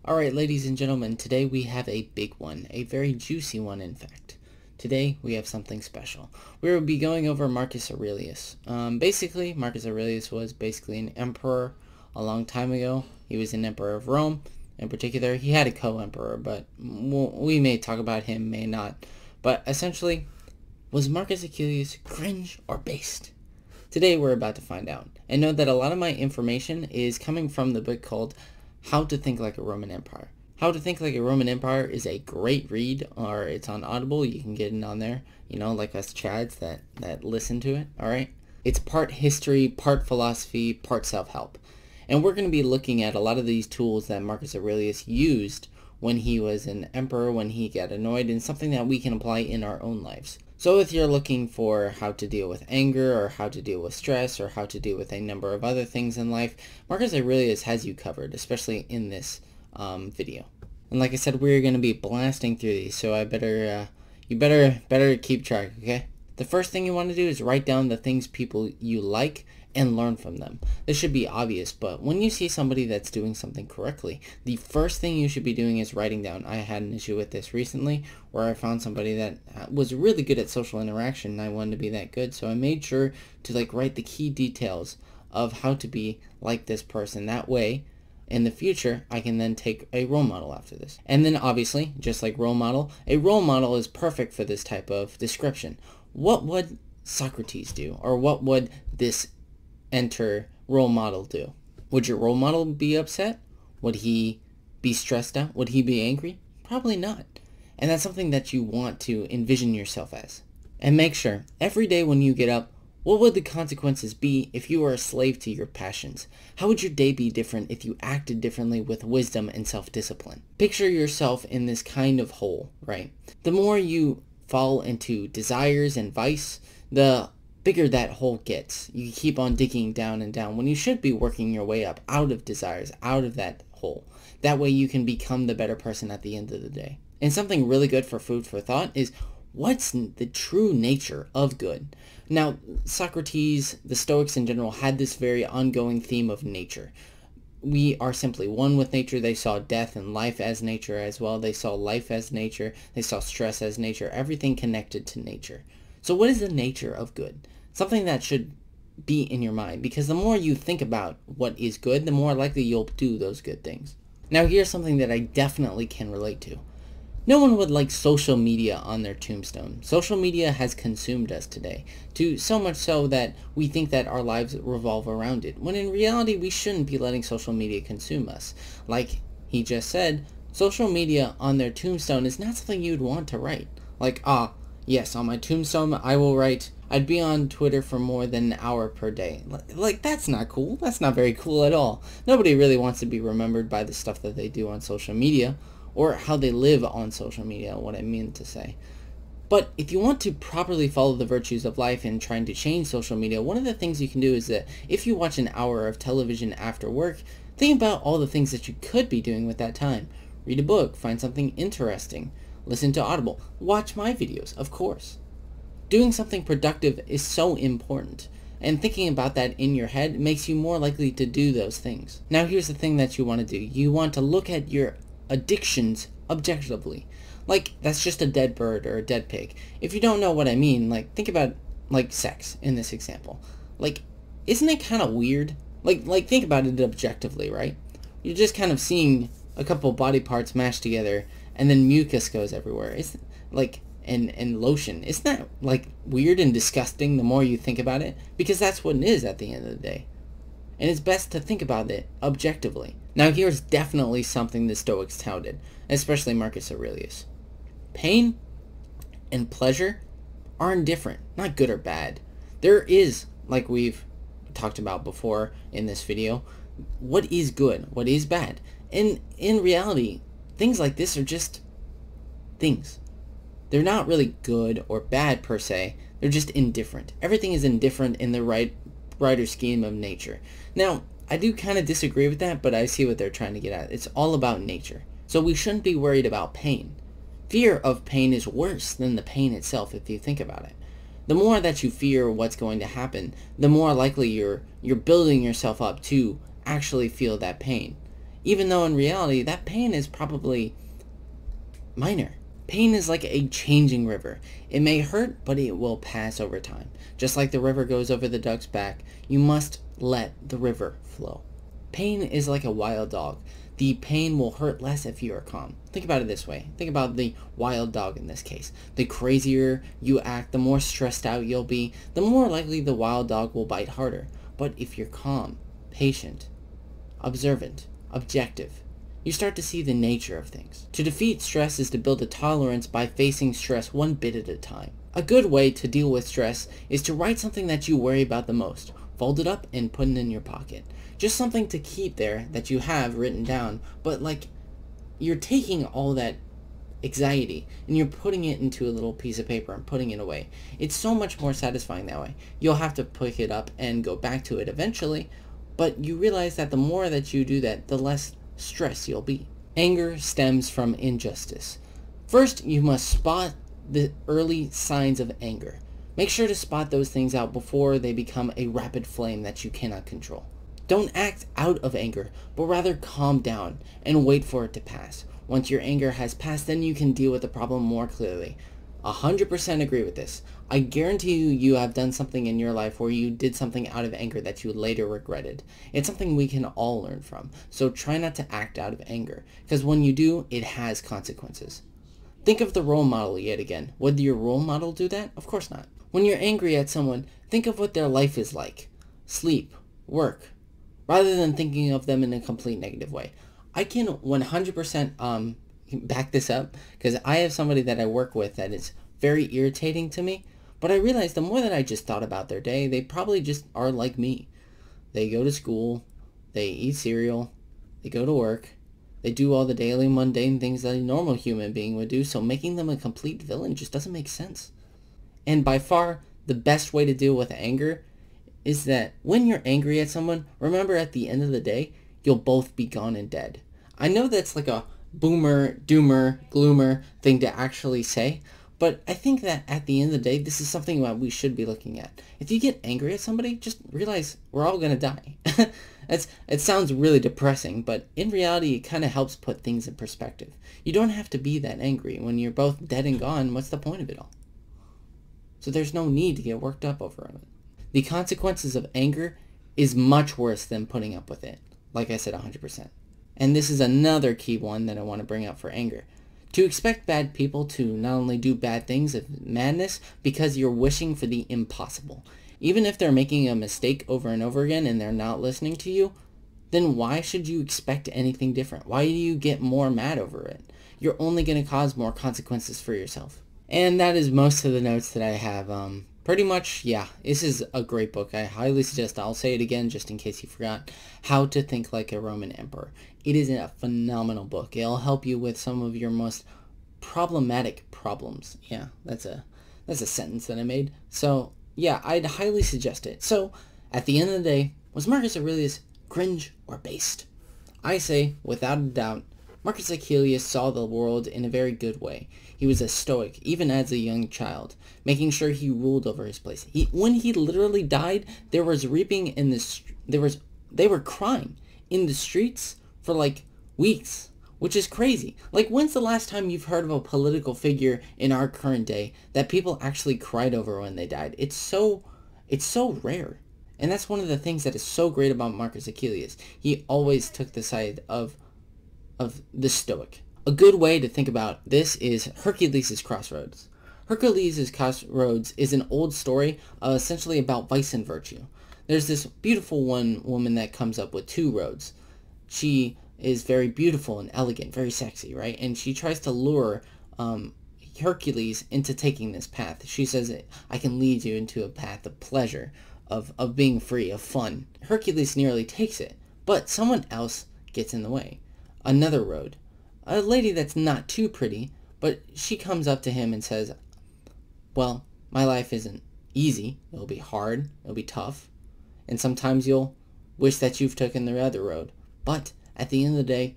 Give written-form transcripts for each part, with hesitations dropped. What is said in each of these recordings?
Alright, ladies and gentlemen, today we have a big one, a very juicy one in fact. Today we have something special. We will be going over Marcus Aurelius. Basically, Marcus Aurelius was basically an emperor a long time ago. He was an emperor of Rome. In particular, he had a co-emperor, but we may talk about him, may not. But essentially, was Marcus Aurelius cringe or based? Today we're about to find out. And know that a lot of my information is coming from the book called How to Think Like a Roman Empire. How to Think Like a Roman Empire is a great read, or it's on Audible. You can get it on there, like us Chads that listen to it, alright? It's part history, part philosophy, part self-help. And we're going to be looking at a lot of these tools that Marcus Aurelius used when he was an emperor, when he got annoyed, and something that we can apply in our own lives. So if you're looking for how to deal with anger, or how to deal with stress, or how to deal with a number of other things in life, Marcus Aurelius has you covered, especially in this video. And like I said, we're going to be blasting through these, so you better keep track, okay? The first thing you want to do is write down the things people you like and learn from them. This should be obvious, but when you see somebody that's doing something correctly, the first thing you should be doing is writing down. I had an issue with this recently where I found somebody that was really good at social interaction and I wanted to be that good, so I made sure to write the key details of how to be like this person. That way, in the future, I can then take a role model after this. And then obviously, just like role model, a role model is perfect for this type of description. What would Socrates do? Or what would this role model do? Would your role model be upset? Would he be stressed out? Would he be angry? Probably not. And that's something that you want to envision yourself as. And make sure, every day when you get up, what would the consequences be if you were a slave to your passions? How would your day be different if you acted differently with wisdom and self-discipline? Picture yourself in this kind of hole, right? The more you fall into desires and vice, the bigger that hole gets. You keep on digging down and down when you should be working your way up out of desires, out of that hole. That way you can become the better person at the end of the day. And something really good for food for thought is, what's the true nature of good? Now, Socrates, the Stoics in general, had this very ongoing theme of nature. We are simply one with nature. They saw death and life as nature as well. They saw life as nature. They saw stress as nature. Everything connected to nature. So what is the nature of good? Something that should be in your mind, because the more you think about what is good, the more likely you'll do those good things. Now here's something that I definitely can relate to. No one would like social media on their tombstone. Social media has consumed us today, to so much so that we think that our lives revolve around it, when in reality we shouldn't be letting social media consume us. Like he just said, social media on their tombstone is not something you'd want to write. Yes, on my tombstone I will write, I'd be on Twitter for more than an hour per day. That's not cool. That's not very cool at all. Nobody really wants to be remembered by the stuff that they do on social media, or how they live on social media, what I mean to say. But if you want to properly follow the virtues of life and trying to change social media, one of the things you can do is that if you watch an hour of television after work, think about all the things that you could be doing with that time. Read a book, find something interesting, listen to Audible, watch my videos, of course. Doing something productive is so important, and thinking about that in your head makes you more likely to do those things. Now here's the thing that you want to do. You want to look at your addictions objectively. That's just a dead bird or a dead pig. If you don't know what I mean, think about sex in this example. Isn't it kind of weird? Think about it objectively, right? You're just kind of seeing a couple body parts mashed together and then mucus goes everywhere. It's and lotion. Isn't that weird and disgusting the more you think about it? Because that's what it is at the end of the day. And it's best to think about it objectively. Now here's definitely something the Stoics touted, especially Marcus Aurelius. Pain and pleasure are indifferent, not good or bad. There is, like we've talked about before in this video, what is good, what is bad. And in reality, things like this are just things. They're not really good or bad per se, they're just indifferent. Everything is indifferent in the brighter scheme of nature. Now, I do kind of disagree with that, but I see what they're trying to get at. It's all about nature. So we shouldn't be worried about pain. Fear of pain is worse than the pain itself if you think about it. The more that you fear what's going to happen, the more likely you're building yourself up to actually feel that pain. even though in reality that pain is probably minor. Pain is like a changing river. It may hurt, but it will pass over time. Just like the river goes over the duck's back, you must let the river flow. Pain is like a wild dog. The pain will hurt less if you are calm. Think about it this way. Think about the wild dog in this case. The crazier you act, the more stressed out you'll be, the more likely the wild dog will bite harder. But if you're calm, patient, observant, objective, you start to see the nature of things. To defeat stress is to build a tolerance by facing stress one bit at a time. A good way to deal with stress is to write something that you worry about the most. Fold it up and put it in your pocket. Just something to keep there that you have written down, but like you're taking all that anxiety and you're putting it into a little piece of paper and putting it away. It's so much more satisfying that way. You'll have to pick it up and go back to it eventually, but you realize that the more that you do that, the less stress you'll be. Anger stems from injustice. First, you must spot the early signs of anger. Make sure to spot those things out before they become a rapid flame that you cannot control. Don't act out of anger, but rather calm down and wait for it to pass. Once your anger has passed, then you can deal with the problem more clearly. 100% agree with this. I guarantee you have done something in your life where you did something out of anger that you later regretted. It's something we can all learn from. So try not to act out of anger, because when you do, it has consequences. Think of the role model yet again. Would your role model do that? Of course not. When you're angry at someone, think of what their life is like. Sleep, work, rather than thinking of them in a complete negative way. I can 100% back this up, because I have somebody that I work with that is very irritating to me, but I realized the more that I just thought about their day, they probably just are like me. They go to school, they eat cereal, they go to work, they do all the daily mundane things that a normal human being would do, so making them a complete villain just doesn't make sense. And by far, the best way to deal with anger is that when you're angry at someone, remember at the end of the day, you'll both be gone and dead. I know that's like a boomer, doomer, gloomer thing to actually say, but I think that at the end of the day, this is something that we should be looking at. If you get angry at somebody, just realize we're all going to die. It sounds really depressing, but in reality, it kind of helps put things in perspective. You don't have to be that angry. When you're both dead and gone, what's the point of it all? So there's no need to get worked up over it. The consequences of anger is much worse than putting up with it. Like I said, 100%. And this is another key one that I want to bring up for anger. To expect bad people to not only do bad things is madness because you're wishing for the impossible. Even if they're making a mistake over and over again and they're not listening to you, then why should you expect anything different? Why do you get more mad over it? You're only going to cause more consequences for yourself. And that is most of the notes that I have. Pretty much, yeah, this is a great book. I highly suggest, I'll say it again just in case you forgot, How to Think Like a Roman Emperor. It is a phenomenal book. It'll help you with some of your most problematic problems. Yeah, that's a sentence that I made. So, yeah, I'd highly suggest it. So, at the end of the day, was Marcus Aurelius cringe or based? I say, without a doubt, Marcus Aurelius saw the world in a very good way. He was a stoic, even as a young child, making sure he ruled over his place. When he literally died, there was reaping in the they were crying in the streets for like weeks, which is crazy. Like, when's the last time you've heard of a political figure in our current day that people actually cried over when they died? It's so rare. And that's one of the things that is so great about Marcus Aurelius. He always took the side of the stoic. A good way to think about this is Hercules' Crossroads. Hercules' Crossroads is an old story essentially about vice and virtue. There's this beautiful woman that comes up with two roads. She is very beautiful and elegant, very sexy, right? And she tries to lure Hercules into taking this path. She says, I can lead you into a path of pleasure, of being free, of fun. Hercules nearly takes it, but someone else gets in the way. Another road. A lady that's not too pretty, but she comes up to him and says, well, my life isn't easy. It'll be hard. It'll be tough. And sometimes you'll wish that you've taken the other road. But at the end of the day,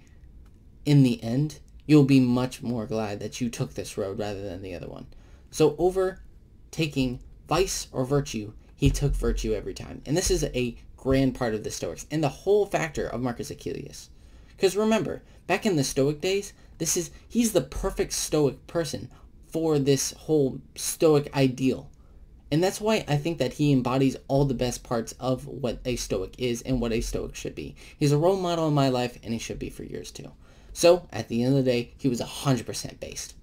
in the end, you'll be much more glad that you took this road rather than the other one. So over taking vice or virtue, he took virtue every time. And this is a grand part of the Stoics and the whole factor of Marcus Aurelius. Because remember, back in the Stoic days, he's the perfect Stoic person for this whole Stoic ideal. And that's why I think that he embodies all the best parts of what a Stoic is and what a Stoic should be. He's a role model in my life, and he should be for yours too. So, at the end of the day, he was 100% based.